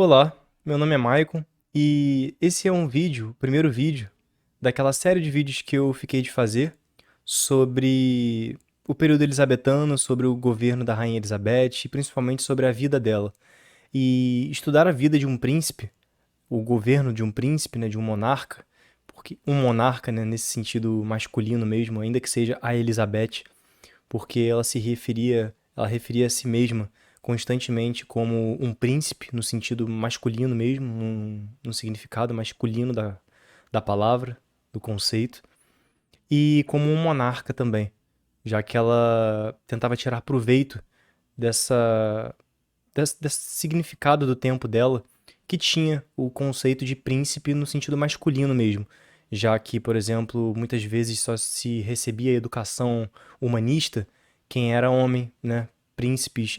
Olá, meu nome é Maicon e esse é um vídeo, o primeiro vídeo daquela série de vídeos que eu fiquei de fazer sobre o período elisabetano, sobre o governo da Rainha Elizabeth e principalmente sobre a vida dela. E estudar a vida de um príncipe, o governo de um príncipe, né, de um monarca, porque um monarca, né, nesse sentido masculino mesmo, ainda que seja a Elizabeth, porque ela referia a si mesma constantemente como um príncipe, no sentido masculino mesmo, no significado masculino da palavra, do conceito, e como um monarca também, já que ela tentava tirar proveito desse significado do tempo dela, que tinha o conceito de príncipe no sentido masculino mesmo, já que, por exemplo, muitas vezes só se recebia educação humanista quem era homem, né? Príncipes,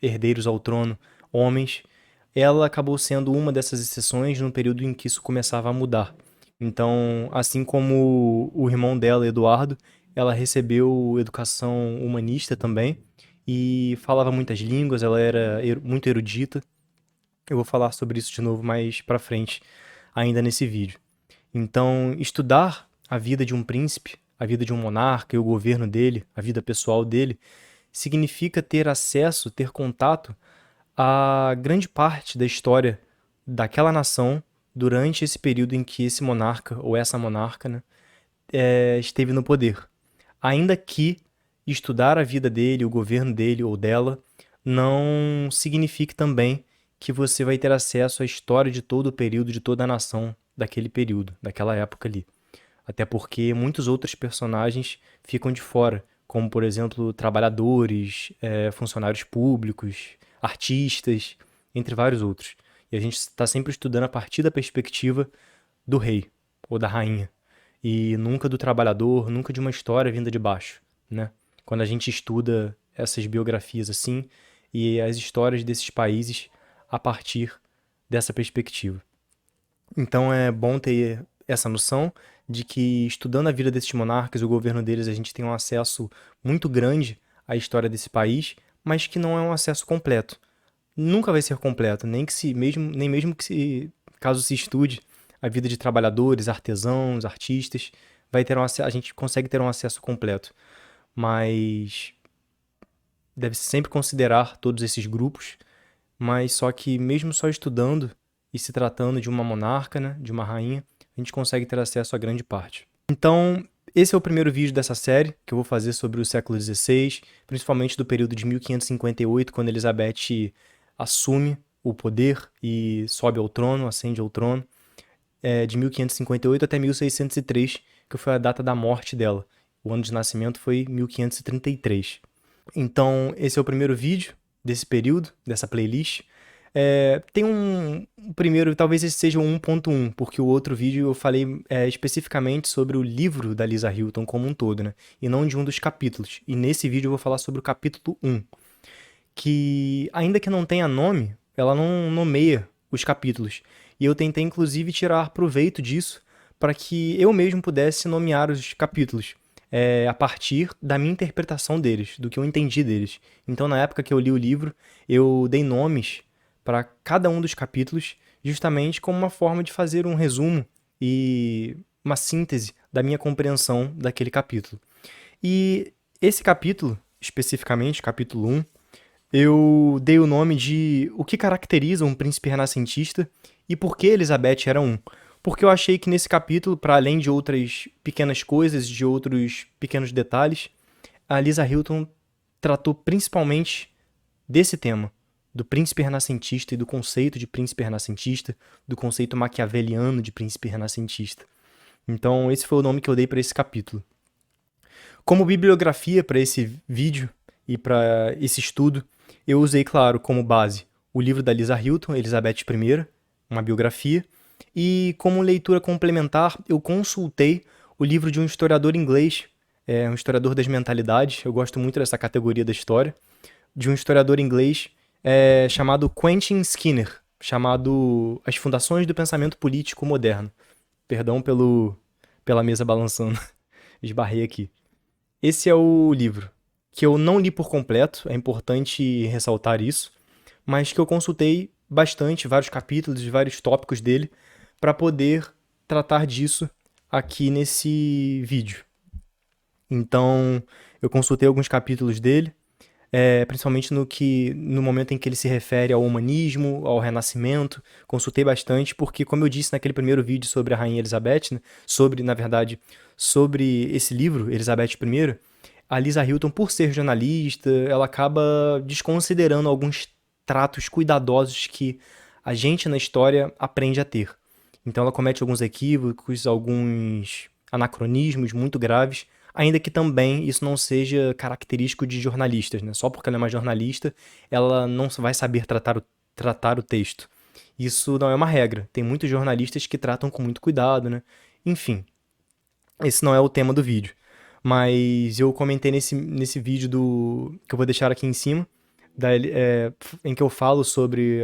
herdeiros ao trono, homens. Ela acabou sendo uma dessas exceções no período em que isso começava a mudar. Então, assim como o irmão dela, Eduardo, ela recebeu educação humanista também e falava muitas línguas, ela era muito erudita. Eu vou falar sobre isso de novo mais pra frente, ainda nesse vídeo. Então, estudar a vida de um príncipe, a vida de um monarca e o governo dele, a vida pessoal dele, significa ter acesso, ter contato a grande parte da história daquela nação durante esse período em que esse monarca ou essa monarca, né, esteve no poder. Ainda que estudar a vida dele, o governo dele ou dela, não signifique também que você vai ter acesso à história de todo o período, de toda a nação daquele período, daquela época ali. Até porque muitos outros personagens ficam de fora, como, por exemplo, trabalhadores, funcionários públicos, artistas, entre vários outros. E a gente está sempre estudando a partir da perspectiva do rei ou da rainha, e nunca do trabalhador, nunca de uma história vinda de baixo, né? Quando a gente estuda essas biografias assim e as histórias desses países a partir dessa perspectiva. Então é bom ter essa noção de que estudando a vida desses monarcas, o governo deles, a gente tem um acesso muito grande à história desse país, mas que não é um acesso completo. Nunca vai ser completo, nem mesmo que caso se estude a vida de trabalhadores, artesãos, artistas, a gente consegue ter um acesso completo. Mas deve-se sempre considerar todos esses grupos, mas só que mesmo só estudando e se tratando de uma monarca, né, de uma rainha, a gente consegue ter acesso a grande parte. Então, esse é o primeiro vídeo dessa série que eu vou fazer sobre o século XVI, principalmente do período de 1558, quando Elizabeth assume o poder e sobe ao trono, ascende ao trono, de 1558 até 1603, que foi a data da morte dela. O ano de nascimento foi 1533. Então, esse é o primeiro vídeo desse período, dessa playlist. Tem um primeiro, talvez esse seja o 1.1, porque o outro vídeo eu falei especificamente sobre o livro da Lisa Hilton como um todo, né? E não de um dos capítulos. E nesse vídeo eu vou falar sobre o capítulo 1, que ainda que não tenha nome, ela não nomeia os capítulos. E eu tentei inclusive tirar proveito disso para que eu mesmo pudesse nomear os capítulos a partir da minha interpretação deles, do que eu entendi deles. Então, na época que eu li o livro, eu dei nomes para cada um dos capítulos, justamente como uma forma de fazer um resumo e uma síntese da minha compreensão daquele capítulo. E esse capítulo, especificamente, capítulo 1, eu dei o nome de O que caracteriza um príncipe renascentista e por que Elizabeth era um. Porque eu achei que nesse capítulo, para além de outras pequenas coisas, de outros pequenos detalhes, a Lisa Hilton tratou principalmente desse tema, do príncipe renascentista e do conceito de príncipe renascentista, do conceito maquiaveliano de príncipe renascentista. Então, esse foi o nome que eu dei para esse capítulo. Como bibliografia para esse vídeo e para esse estudo, eu usei, claro, como base o livro da Lisa Hilton, Elizabeth I, uma biografia, e como leitura complementar, eu consultei o livro de um historiador inglês, um historiador das mentalidades, eu gosto muito dessa categoria da história, de um historiador inglês chamado Quentin Skinner, chamado As Fundações do Pensamento Político Moderno. Perdão pela mesa balançando, esbarrei aqui. Esse é o livro, que eu não li por completo, é importante ressaltar isso, mas que eu consultei bastante vários capítulos e vários tópicos dele para poder tratar disso aqui nesse vídeo. Então, eu consultei alguns capítulos dele, principalmente no momento em que ele se refere ao humanismo, ao renascimento. Consultei bastante, porque, como eu disse naquele primeiro vídeo sobre a Rainha Elizabeth, né, na verdade, sobre esse livro, Elizabeth I, a Lisa Hilton, por ser jornalista, ela acaba desconsiderando alguns tratos cuidadosos que a gente na história aprende a ter. Então ela comete alguns equívocos, alguns anacronismos muito graves, ainda que também isso não seja característico de jornalistas, né? Só porque ela é uma jornalista, ela não vai saber tratar o texto. Isso não é uma regra. Tem muitos jornalistas que tratam com muito cuidado, né? Enfim, esse não é o tema do vídeo. Mas eu comentei nesse vídeo que eu vou deixar aqui em cima, em que eu falo sobre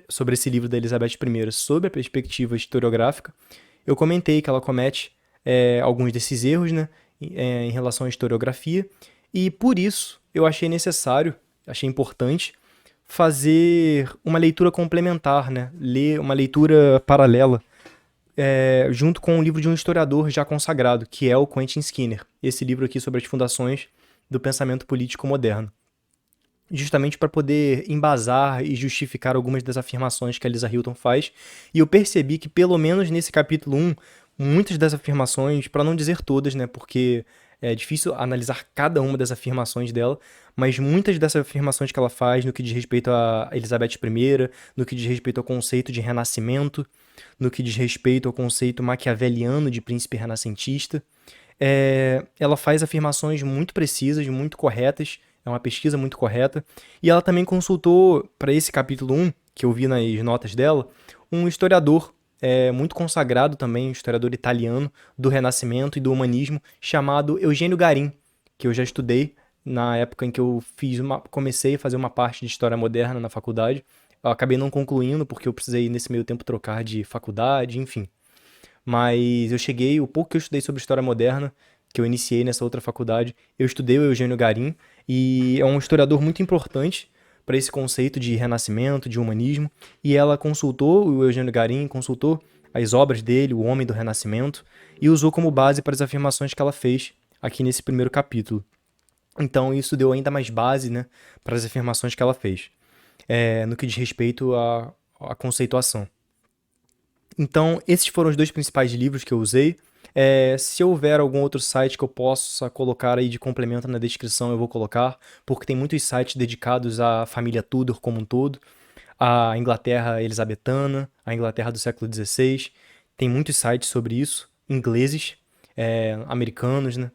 sobre esse livro da Elizabeth I, sob a perspectiva historiográfica. Eu comentei que ela comete alguns desses erros, né, em relação à historiografia, e por isso eu achei necessário, achei importante, fazer uma leitura complementar, né, ler uma leitura paralela, junto com um livro de um historiador já consagrado, que é o Quentin Skinner. Esse livro aqui sobre as fundações do pensamento político moderno. Justamente para poder embasar e justificar algumas das afirmações que a Lisa Hilton faz. E eu percebi que, pelo menos nesse capítulo 1, muitas das afirmações, para não dizer todas, né, porque é difícil analisar cada uma das afirmações dela, mas muitas dessas afirmações que ela faz no que diz respeito a Elizabeth I, no que diz respeito ao conceito de renascimento, no que diz respeito ao conceito maquiaveliano de príncipe renascentista, ela faz afirmações muito precisas, muito corretas, é uma pesquisa muito correta, e ela também consultou, para esse capítulo 1, que eu vi nas notas dela, um historiador muito consagrado também, um historiador italiano do Renascimento e do Humanismo, chamado Eugênio Garim, que eu já estudei na época em que eu comecei a fazer uma parte de História Moderna na faculdade. Eu acabei não concluindo, porque eu precisei, nesse meio tempo, trocar de faculdade, enfim. Mas o pouco que eu estudei sobre História Moderna, que eu iniciei nessa outra faculdade, eu estudei o Eugênio Garim, e é um historiador muito importante para esse conceito de renascimento, de humanismo, e ela consultou o Eugênio Garim, consultou as obras dele, O Homem do Renascimento, e usou como base para as afirmações que ela fez aqui nesse primeiro capítulo. Então isso deu ainda mais base, né, para as afirmações que ela fez, no que diz respeito à conceituação. Então, esses foram os dois principais livros que eu usei. Se houver algum outro site que eu possa colocar aí de complemento na descrição, eu vou colocar, porque tem muitos sites dedicados à família Tudor como um todo, à Inglaterra elizabetana, à Inglaterra do século XVI. Tem muitos sites sobre isso, ingleses, americanos, né?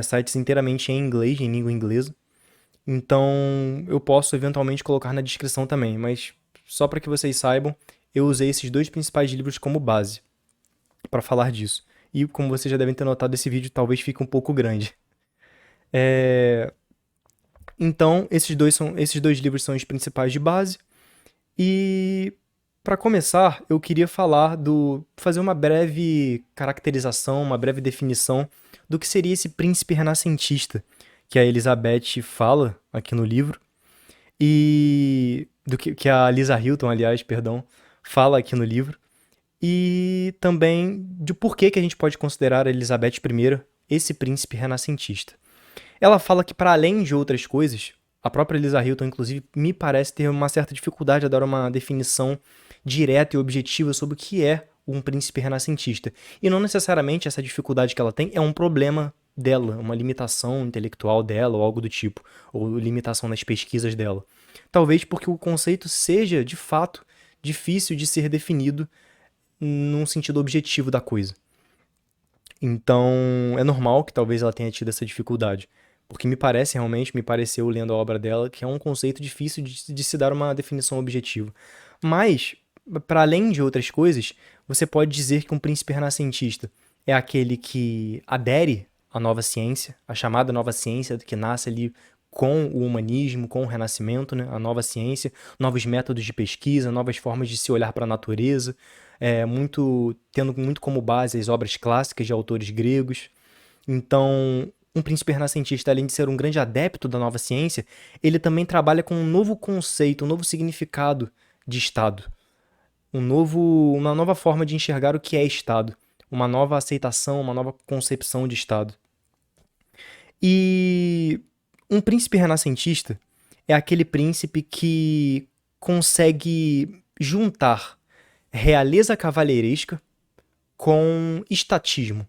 Sites inteiramente em inglês, em língua inglesa. Então, eu posso eventualmente colocar na descrição também, mas só para que vocês saibam, eu usei esses dois principais livros como base para falar disso. E como vocês já devem ter notado, esse vídeo talvez fique um pouco grande. Então, esses dois livros são os principais de base. E para começar, eu queria fazer uma breve caracterização, uma breve definição do que seria esse príncipe renascentista que a Elizabeth fala aqui no livro, e do que a Lisa Hilton, aliás, perdão, fala aqui no livro, e também de por que a gente pode considerar a Elizabeth I esse príncipe renascentista. Ela fala que, para além de outras coisas, a própria Lisa Hilton, inclusive, me parece ter uma certa dificuldade a dar uma definição direta e objetiva sobre o que é um príncipe renascentista. E não necessariamente essa dificuldade que ela tem é um problema dela, uma limitação intelectual dela ou algo do tipo, ou limitação nas pesquisas dela. Talvez porque o conceito seja, de fato, difícil de ser definido num sentido objetivo da coisa. Então, é normal que talvez ela tenha tido essa dificuldade, porque me pareceu lendo a obra dela, que é um conceito difícil de se dar uma definição objetiva. Mas, para além de outras coisas, você pode dizer que um príncipe renascentista é aquele que adere à nova ciência, a chamada nova ciência, que nasce ali com o humanismo, com o renascimento, né? A nova ciência, novos métodos de pesquisa, novas formas de se olhar para a natureza, tendo muito como base as obras clássicas de autores gregos. Então, um príncipe renascentista, além de ser um grande adepto da nova ciência, ele também trabalha com um novo conceito, um novo significado de Estado, uma nova forma de enxergar o que é Estado, uma nova aceitação, uma nova concepção de Estado. E um príncipe renascentista é aquele príncipe que consegue juntar realeza cavalheiresca com estatismo.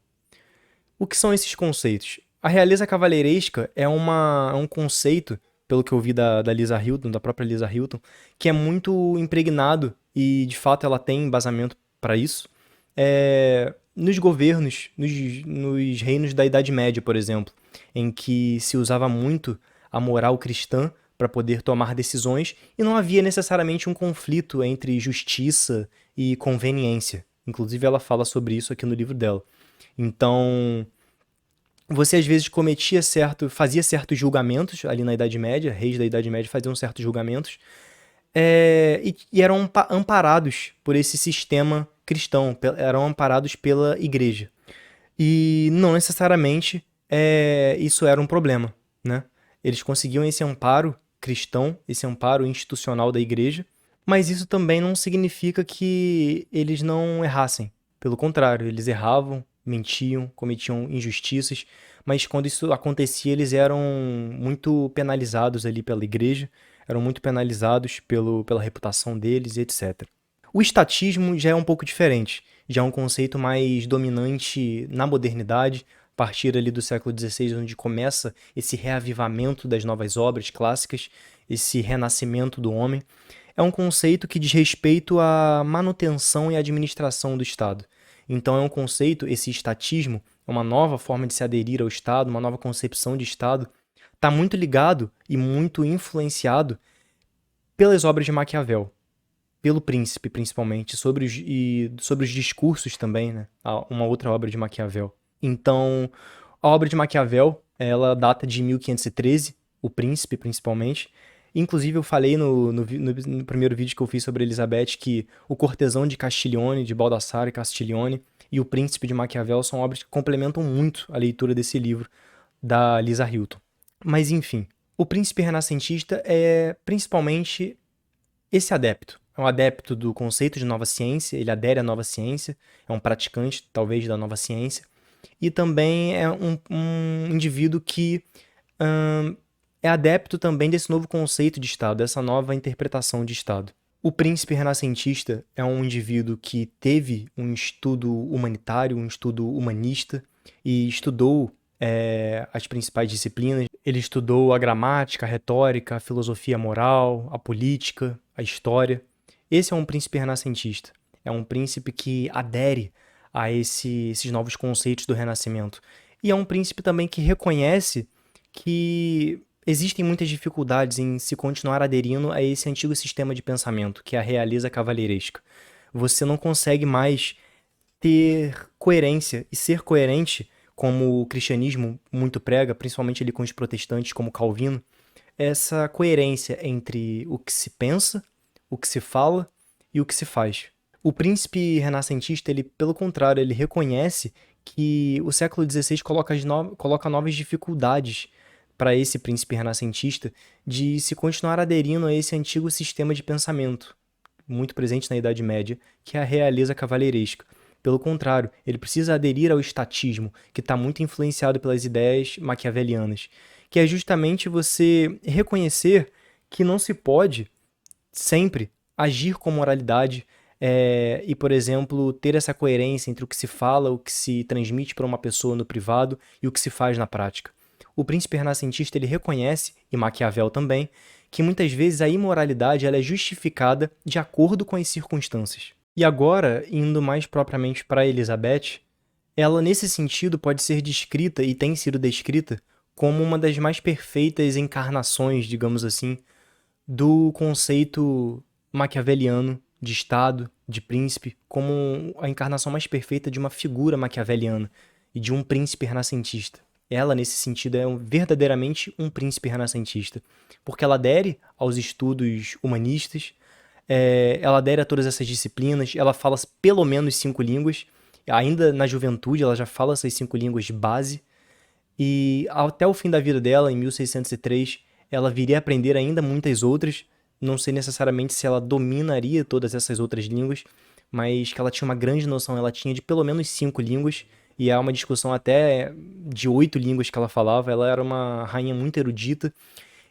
O que são esses conceitos? A realeza cavalheiresca é um conceito, pelo que eu vi da Lisa Hilton, da própria Lisa Hilton, que é muito impregnado e, de fato, ela tem embasamento para isso, nos governos, nos reinos da Idade Média, por exemplo, em que se usava muito a moral cristã para poder tomar decisões e não havia necessariamente um conflito entre justiça e conveniência. Inclusive, ela fala sobre isso aqui no livro dela. Então, você às vezes fazia certos julgamentos ali na Idade Média, reis da Idade Média faziam certos julgamentos, e eram amparados por esse sistema cristão, eram amparados pela igreja. E não necessariamente isso era um problema, né? Eles conseguiam esse amparo cristão, esse amparo institucional da igreja, mas isso também não significa que eles não errassem. Pelo contrário, eles erravam, mentiam, cometiam injustiças, mas quando isso acontecia, eles eram muito penalizados ali pela igreja, eram muito penalizados pela reputação deles e etc. O estatismo já é um pouco diferente, já é um conceito mais dominante na modernidade, a partir ali do século XVI, onde começa esse reavivamento das novas obras clássicas, esse renascimento do homem. É um conceito que diz respeito à manutenção e administração do Estado. Então é um conceito, esse estatismo, é uma nova forma de se aderir ao Estado, uma nova concepção de Estado, está muito ligado e muito influenciado pelas obras de Maquiavel, pelo Príncipe principalmente, sobre os discursos também, né? Uma outra obra de Maquiavel. Então, a obra de Maquiavel, ela data de 1513, o Príncipe principalmente. Inclusive, eu falei no primeiro vídeo que eu fiz sobre Elizabeth que O Cortesão de Castiglione, de Baldassare Castiglione, e O Príncipe de Maquiavel são obras que complementam muito a leitura desse livro da Lisa Hilton. Mas, enfim, o príncipe renascentista é principalmente esse adepto. É um adepto do conceito de nova ciência, ele adere à nova ciência, é um praticante, talvez, da nova ciência, e também é um indivíduo que é adepto também desse novo conceito de Estado, dessa nova interpretação de Estado. O príncipe renascentista é um indivíduo que teve um estudo humanitário, um estudo humanista, e estudou as principais disciplinas. Ele estudou a gramática, a retórica, a filosofia moral, a política, a história. Esse é um príncipe renascentista. É um príncipe que adere a esses novos conceitos do Renascimento. E é um príncipe também que reconhece que existem muitas dificuldades em se continuar aderindo a esse antigo sistema de pensamento, que é a realeza cavalheiresca. Você não consegue mais ter coerência e ser coerente, como o cristianismo muito prega, principalmente ali com os protestantes como Calvino, essa coerência entre o que se pensa, o que se fala e o que se faz. O príncipe renascentista, ele, pelo contrário, ele reconhece que o século XVI coloca novas dificuldades para esse príncipe renascentista de se continuar aderindo a esse antigo sistema de pensamento, muito presente na Idade Média, que é a realeza cavalheiresca. Pelo contrário, ele precisa aderir ao estatismo, que está muito influenciado pelas ideias maquiavelianas, que é justamente você reconhecer que não se pode sempre agir com moralidade e, por exemplo, ter essa coerência entre o que se fala, o que se transmite para uma pessoa no privado e o que se faz na prática. O príncipe renascentista ele reconhece, e Maquiavel também, que muitas vezes a imoralidade ela é justificada de acordo com as circunstâncias. E agora, indo mais propriamente para Elizabeth, ela nesse sentido pode ser descrita e tem sido descrita como uma das mais perfeitas encarnações, digamos assim, do conceito maquiaveliano de Estado, de príncipe, como a encarnação mais perfeita de uma figura maquiaveliana e de um príncipe renascentista. Ela, nesse sentido, é verdadeiramente um príncipe renascentista, porque ela adere aos estudos humanistas, ela adere a todas essas disciplinas, ela fala pelo menos 5 línguas, ainda na juventude ela já fala essas 5 línguas de base, e até o fim da vida dela, em 1603, ela viria a aprender ainda muitas outras, não sei necessariamente se ela dominaria todas essas outras línguas, mas que ela tinha uma grande noção, ela tinha de pelo menos 5 línguas, e há uma discussão até de 8 línguas que ela falava. Ela era uma rainha muito erudita,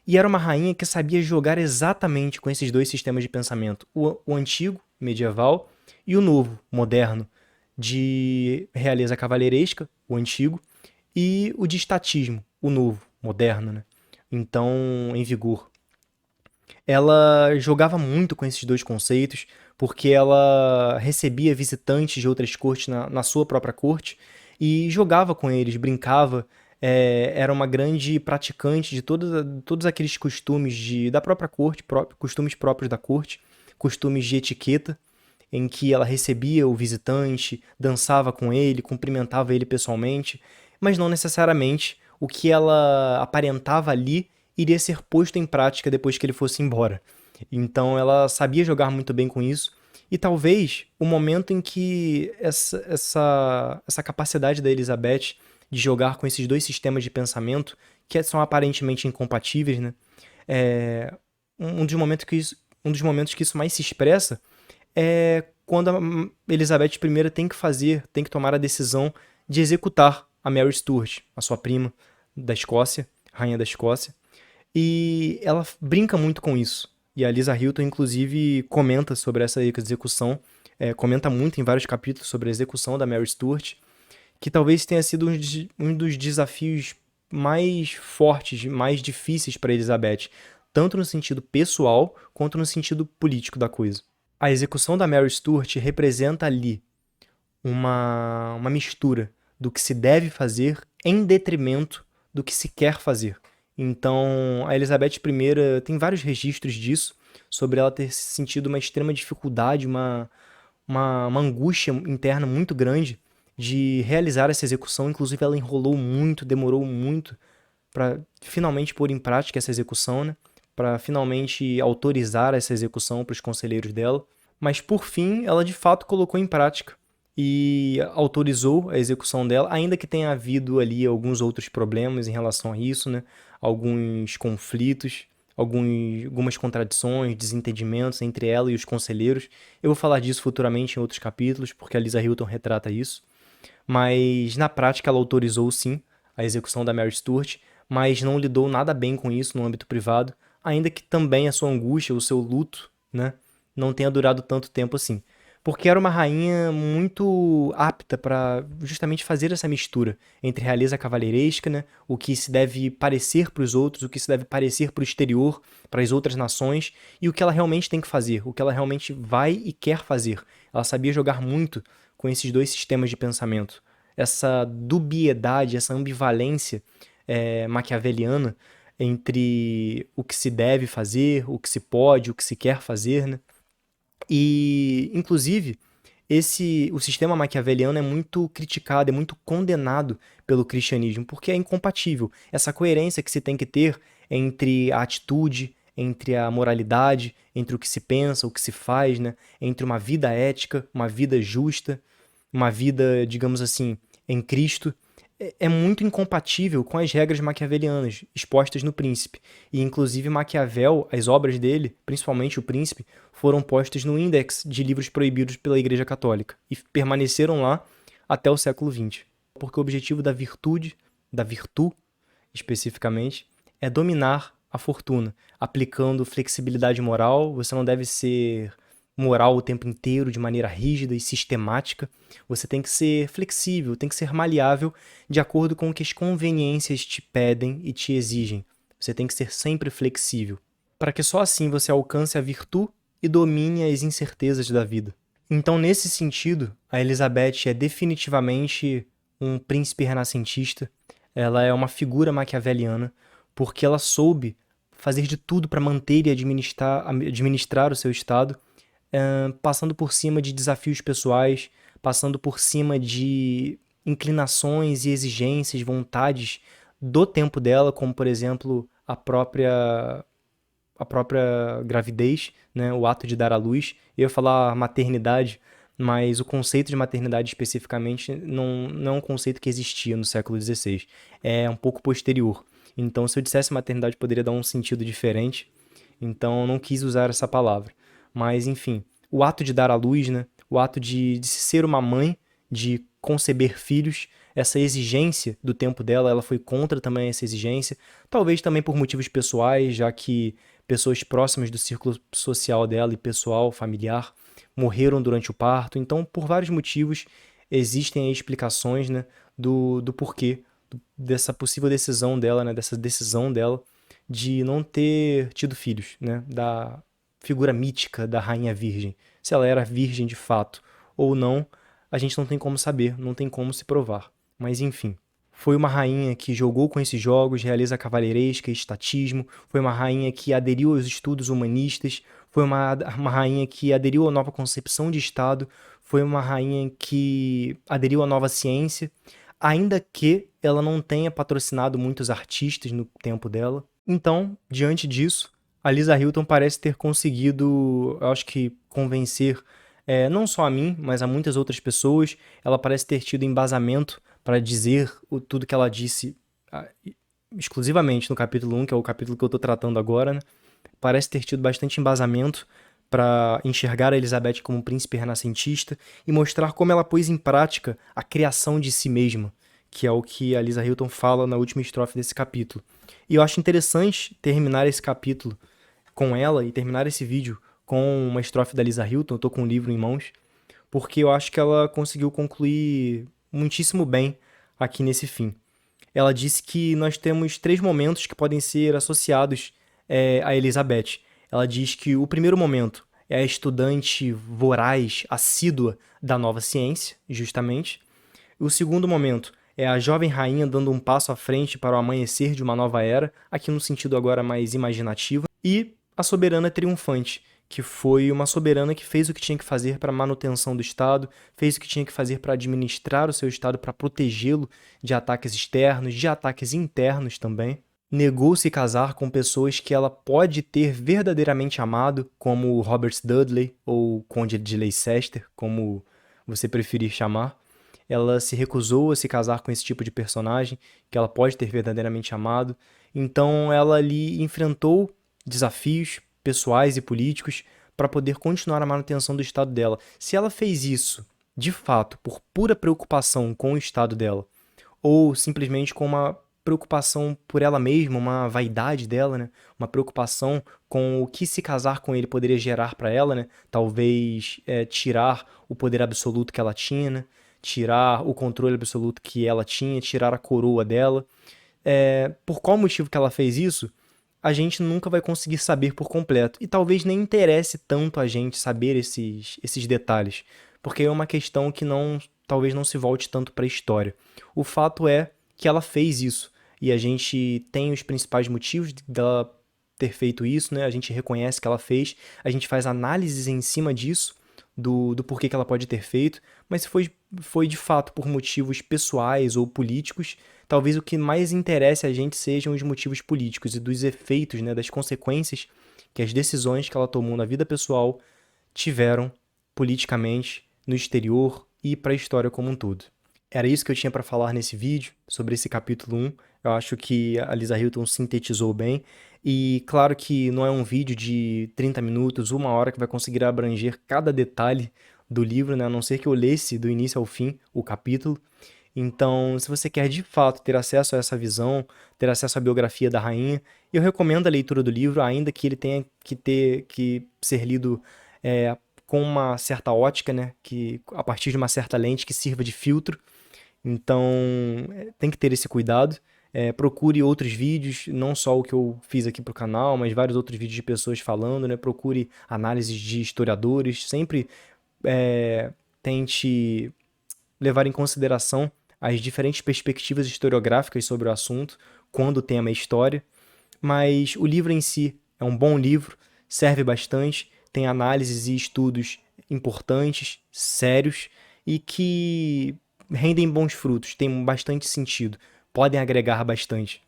e era uma rainha que sabia jogar exatamente com esses dois sistemas de pensamento, o antigo, medieval, e o novo, moderno, de realeza cavalheiresca, o antigo, e o de estatismo, o novo, moderno, né? Então, em vigor. Ela jogava muito com esses dois conceitos, porque ela recebia visitantes de outras cortes na sua própria corte e jogava com eles, brincava. Era uma grande praticante de todos aqueles costumes da própria corte, costumes próprios da corte, costumes de etiqueta, em que ela recebia o visitante, dançava com ele, cumprimentava ele pessoalmente, mas não necessariamente o que ela aparentava ali iria ser posto em prática depois que ele fosse embora. Então ela sabia jogar muito bem com isso, e talvez o momento em que essa capacidade da Elizabeth de jogar com esses dois sistemas de pensamento, que são aparentemente incompatíveis, né? É, um dos momentos que isso mais se expressa é quando a Elizabeth I tem que tomar a decisão de executar a Mary Stuart, a sua prima da Escócia, rainha da Escócia, e ela brinca muito com isso. E a Lisa Hilton, inclusive, comenta sobre essa execução, comenta muito em vários capítulos sobre a execução da Mary Stuart, que talvez tenha sido um dos desafios mais fortes, mais difíceis para Elizabeth, tanto no sentido pessoal quanto no sentido político da coisa. A execução da Mary Stuart representa ali uma mistura do que se deve fazer em detrimento do que se quer fazer. Então, a Elizabeth I tem vários registros disso, sobre ela ter sentido uma extrema dificuldade, uma angústia interna muito grande de realizar essa execução. Inclusive, ela enrolou muito, demorou muito para finalmente pôr em prática essa execução, né? Para finalmente autorizar essa execução para os conselheiros dela. Mas, por fim, ela de fato colocou em prática e autorizou a execução dela, ainda que tenha havido ali alguns outros problemas em relação a isso, né? Alguns conflitos, algumas contradições, desentendimentos entre ela e os conselheiros. Eu vou falar disso futuramente em outros capítulos, porque a Lisa Hilton retrata isso. Mas na prática ela autorizou sim a execução da Mary Stuart, mas não lidou nada bem com isso no âmbito privado, ainda que também a sua angústia, o seu luto, né, não tenha durado tanto tempo assim. Porque era uma rainha muito apta para justamente fazer essa mistura entre realeza cavalheiresca, né, o que se deve parecer para os outros, o que se deve parecer para o exterior, para as outras nações, e o que ela realmente tem que fazer, o que ela realmente vai e quer fazer. Ela sabia jogar muito com esses dois sistemas de pensamento. Essa dubiedade, essa ambivalência maquiaveliana entre o que se deve fazer, o que se pode, o que se quer fazer, né? E, inclusive, o sistema maquiaveliano é muito criticado, é muito condenado pelo cristianismo, porque é incompatível. Essa coerência que se tem que ter entre a atitude, entre a moralidade, entre o que se pensa, o que se faz, né? Entre uma vida ética, uma vida justa, uma vida, digamos assim, em Cristo, é muito incompatível com as regras maquiavelianas expostas no Príncipe. E, inclusive, Maquiavel, as obras dele, principalmente o Príncipe, foram postas no índex de livros proibidos pela Igreja Católica e permaneceram lá até o século XX. Porque o objetivo da virtude especificamente, é dominar a fortuna, aplicando flexibilidade moral. Você não deve ser moral o tempo inteiro de maneira rígida e sistemática. Você tem que ser flexível, tem que ser maleável de acordo com o que as conveniências te pedem e te exigem. Você tem que ser sempre flexível, para que só assim você alcance a virtude e domine as incertezas da vida. Então, nesse sentido, a Elizabeth é definitivamente um príncipe renascentista. Ela é uma figura maquiaveliana, porque ela soube fazer de tudo para manter e administrar o seu estado, passando por cima de desafios pessoais, passando por cima de inclinações e exigências, vontades do tempo dela, como, por exemplo, a própria gravidez, né, o ato de dar à luz. Eu ia falar maternidade, mas o conceito de maternidade especificamente não é um conceito que existia no século XVI. É um pouco posterior. Então, se eu dissesse maternidade, poderia dar um sentido diferente. então eu não quis usar essa palavra. Mas, enfim, o ato de dar à luz, né? O ato de ser uma mãe, de conceber filhos, essa exigência do tempo dela, ela foi contra também essa exigência, talvez também por motivos pessoais, já que pessoas próximas do círculo social dela e pessoal, familiar, morreram durante o parto. Então, por vários motivos, existem aí explicações, né, do porquê dessa possível decisão dela, né, dessa decisão dela de não ter tido filhos, né, da figura mítica da rainha virgem. Se ela era virgem de fato ou não, a gente não tem como saber, não tem como se provar. Mas enfim, foi uma rainha que jogou com esses jogos, realiza cavalheiresca e estatismo, foi uma rainha que aderiu aos estudos humanistas, foi uma rainha que aderiu à nova concepção de Estado, foi uma rainha que aderiu à nova ciência, ainda que ela não tenha patrocinado muitos artistas no tempo dela. Então, diante disso, a Lisa Hilton parece ter conseguido, eu acho que, convencer não só a mim, mas a muitas outras pessoas. Ela parece ter tido embasamento para dizer tudo que ela disse exclusivamente no capítulo 1, que é o capítulo que eu estou tratando agora, né? Parece ter tido bastante embasamento para enxergar a Elizabeth como um príncipe renascentista e mostrar como ela pôs em prática a criação de si mesma, que é o que a Lisa Hilton fala na última estrofe desse capítulo. E eu acho interessante terminar esse capítulo com ela e terminar esse vídeo com uma estrofe da Lisa Hilton. Eu tô com um livro em mãos, porque eu acho que ela conseguiu concluir muitíssimo bem aqui nesse fim. Ela disse que nós temos 3 momentos que podem ser associados a Elizabeth. Ela diz que o primeiro momento é a estudante voraz, assídua da nova ciência, justamente. O segundo momento é a jovem rainha dando um passo à frente para o amanhecer de uma nova era, aqui no sentido agora mais imaginativo. E a soberana triunfante, que foi uma soberana que fez o que tinha que fazer para a manutenção do Estado, fez o que tinha que fazer para administrar o seu Estado, para protegê-lo de ataques externos, de ataques internos também. Negou-se casar com pessoas que ela pode ter verdadeiramente amado, como Robert Dudley ou Conde de Leicester, como você preferir chamar. Ela se recusou a se casar com esse tipo de personagem que ela pode ter verdadeiramente amado. Então ela ali enfrentou desafios pessoais e políticos para poder continuar a manutenção do estado dela. Se ela fez isso, de fato, por pura preocupação com o estado dela, ou simplesmente com uma preocupação por ela mesma, uma vaidade dela, né? Uma preocupação com o que se casar com ele poderia gerar para ela, né? Talvez tirar o poder absoluto que ela tinha, né? Tirar o controle absoluto que ela tinha, tirar a coroa dela. Por qual motivo que ela fez isso? A gente nunca vai conseguir saber por completo. E talvez nem interesse tanto a gente saber esses detalhes, porque é uma questão que talvez não se volte tanto para a história. O fato é que ela fez isso, e a gente tem os principais motivos dela ter feito isso, né? A gente reconhece que ela fez, a gente faz análises em cima disso, do porquê que ela pode ter feito, mas se foi de fato por motivos pessoais ou políticos, talvez o que mais interesse a gente sejam os motivos políticos e dos efeitos, né, das consequências que as decisões que ela tomou na vida pessoal tiveram politicamente, no exterior e para a história como um todo. Era isso que eu tinha para falar nesse vídeo, sobre esse capítulo 1. Eu acho que a Lisa Hilton sintetizou bem. E claro que não é um vídeo de 30 minutos, 1 hora, que vai conseguir abranger cada detalhe do livro, né? A não ser que eu lesse do início ao fim o capítulo. Então, se você quer de fato ter acesso a essa visão, ter acesso à biografia da rainha, eu recomendo a leitura do livro, ainda que ele tenha que ser lido com uma certa ótica, né? Que, a partir de uma certa lente que sirva de filtro. Então, tem que ter esse cuidado. Procure outros vídeos, não só o que eu fiz aqui pro canal, mas vários outros vídeos de pessoas falando, né? Procure análises de historiadores. Sempre tente levar em consideração as diferentes perspectivas historiográficas sobre o assunto, quando o tema é história. Mas o livro em si é um bom livro, serve bastante, tem análises e estudos importantes, sérios, e que rendem bons frutos, tem bastante sentido, podem agregar bastante.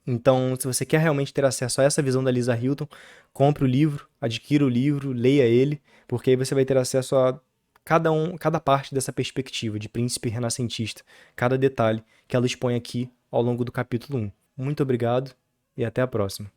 Então, se você quer realmente ter acesso a essa visão da Lisa Hilton, compre o livro, adquira o livro, leia ele, porque aí você vai ter acesso a cada parte dessa perspectiva de príncipe renascentista, cada detalhe que ela expõe aqui ao longo do capítulo 1. Muito obrigado e até a próxima.